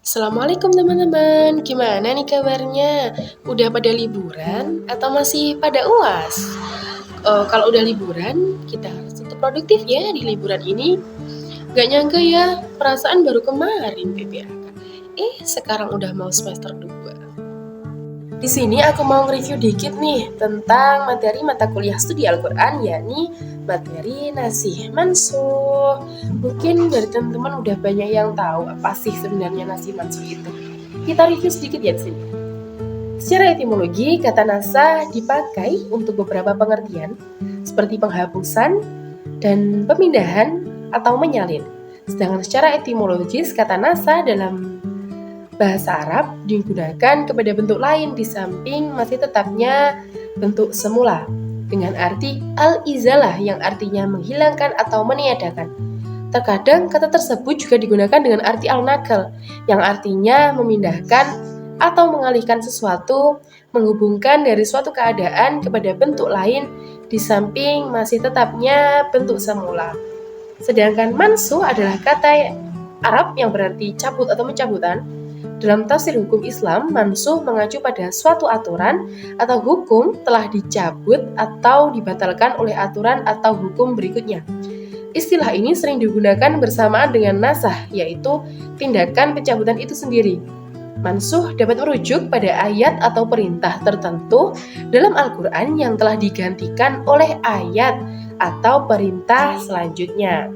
Assalamualaikum teman-teman, gimana nih kabarnya? Udah pada liburan atau masih pada UAS? Kalau udah liburan, kita harus tetap produktif ya di liburan ini. Gak nyangka ya, perasaan baru kemarin PPAK. Sekarang udah mau semester 2. Di sini aku mau nge-review dikit nih tentang materi mata kuliah studi Al-Quran, yakni materi Nasih Mansuh. Mungkin dari teman-teman udah banyak yang tahu apa sih sebenarnya Nasih Mansuh itu. Kita review sedikit ya di sini. Secara etimologi, kata nasah dipakai untuk beberapa pengertian seperti penghapusan dan pemindahan atau menyalin. Sedangkan secara etimologis, kata nasah dalam bahasa Arab digunakan kepada bentuk lain di samping masih tetapnya bentuk semula dengan arti al-izalah yang artinya menghilangkan atau meniadakan. Terkadang kata tersebut juga digunakan dengan arti al-nakal yang artinya memindahkan atau mengalihkan sesuatu, menghubungkan dari suatu keadaan kepada bentuk lain di samping masih tetapnya bentuk semula. Sedangkan mansuh adalah kata Arab yang berarti cabut atau mencabutan. Dalam tafsir hukum Islam, mansuh mengacu pada suatu aturan atau hukum telah dicabut atau dibatalkan oleh aturan atau hukum berikutnya. Istilah ini sering digunakan bersamaan dengan nasah, yaitu tindakan pencabutan itu sendiri. Mansuh dapat merujuk pada ayat atau perintah tertentu dalam Al-Quran yang telah digantikan oleh ayat atau perintah selanjutnya.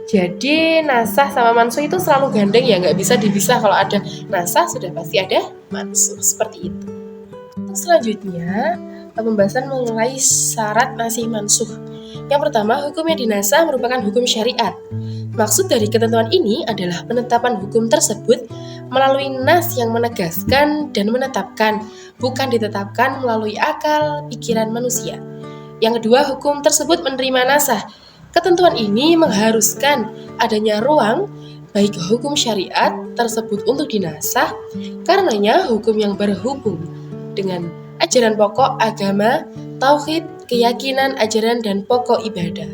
Jadi nasah sama mansuh itu selalu gandeng ya, nggak bisa dipisah. Kalau ada nasah sudah pasti ada mansuh, seperti itu. Untuk selanjutnya, pembahasan mengenai syarat nasih mansuh. Yang pertama, hukum yang dinasah merupakan hukum syariat. Maksud dari ketentuan ini adalah penetapan hukum tersebut melalui nas yang menegaskan dan menetapkan, bukan ditetapkan melalui akal pikiran manusia. Yang kedua, hukum tersebut menerima nasah. Ketentuan ini mengharuskan adanya ruang baik hukum syariat tersebut untuk dinasah, karenanya hukum yang berhubung dengan ajaran pokok agama, tauhid, keyakinan, ajaran, dan pokok ibadah.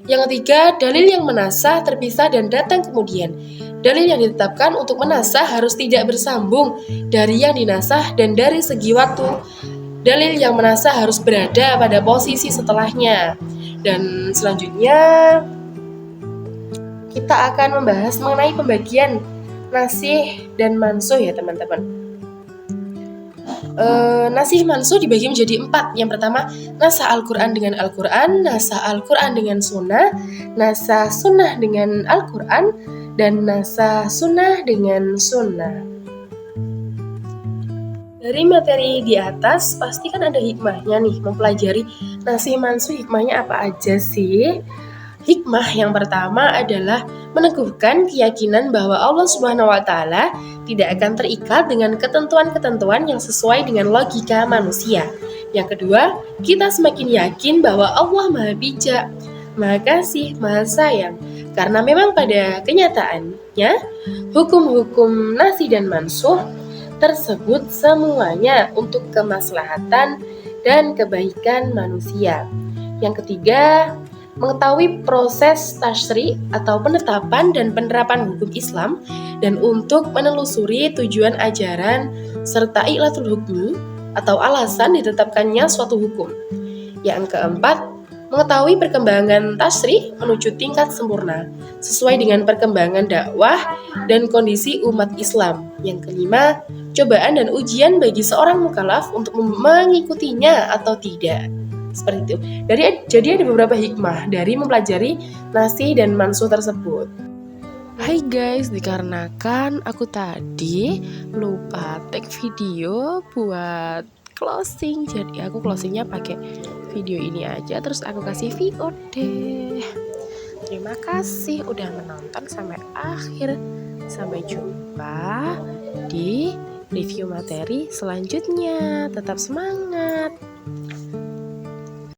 Yang ketiga, dalil yang menasah terpisah dan datang kemudian. Dalil yang ditetapkan untuk menasah harus tidak bersambung dari yang dinasah dan dari segi waktu. Dalil yang menasah harus berada pada posisi setelahnya. Dan selanjutnya kita akan membahas mengenai pembagian nasih dan mansuh ya teman-teman. Nasih mansuh dibagi menjadi 4. Yang pertama, nasah Al-Quran dengan Al-Quran, nasah Al-Quran dengan sunnah, nasah sunnah dengan Al-Quran, dan nasah sunnah dengan sunnah. Dari materi di atas pasti kan ada hikmahnya nih, mempelajari nasih mansuh hikmahnya apa aja sih? Hikmah yang pertama adalah meneguhkan keyakinan bahwa Allah Subhanahu wa taala tidak akan terikat dengan ketentuan-ketentuan yang sesuai dengan logika manusia. Yang kedua, kita semakin yakin bahwa Allah Maha Bijak, Maha Kasih, Maha Sayang. Karena memang pada kenyataannya, hukum-hukum nasih dan mansuh tersebut semuanya untuk kemaslahatan dan kebaikan manusia. Yang ketiga, mengetahui proses tasyri' atau penetapan dan penerapan hukum Islam dan untuk menelusuri tujuan ajaran serta ilatul hukmi atau alasan ditetapkannya suatu hukum. Yang keempat, mengetahui perkembangan tasyri' menuju tingkat sempurna sesuai dengan perkembangan dakwah dan kondisi umat Islam. Yang kelima, cobaan dan ujian bagi seorang mukallaf untuk mengikutinya atau tidak. Seperti itu. Jadi ada beberapa hikmah dari mempelajari nasih dan mansuh tersebut. Hai guys, dikarenakan aku tadi lupa tag video buat closing, jadi aku closingnya pakai video ini aja, terus aku kasih VOD. Terima kasih udah menonton sampai akhir. Sampai jumpa di review materi selanjutnya. Tetap semangat!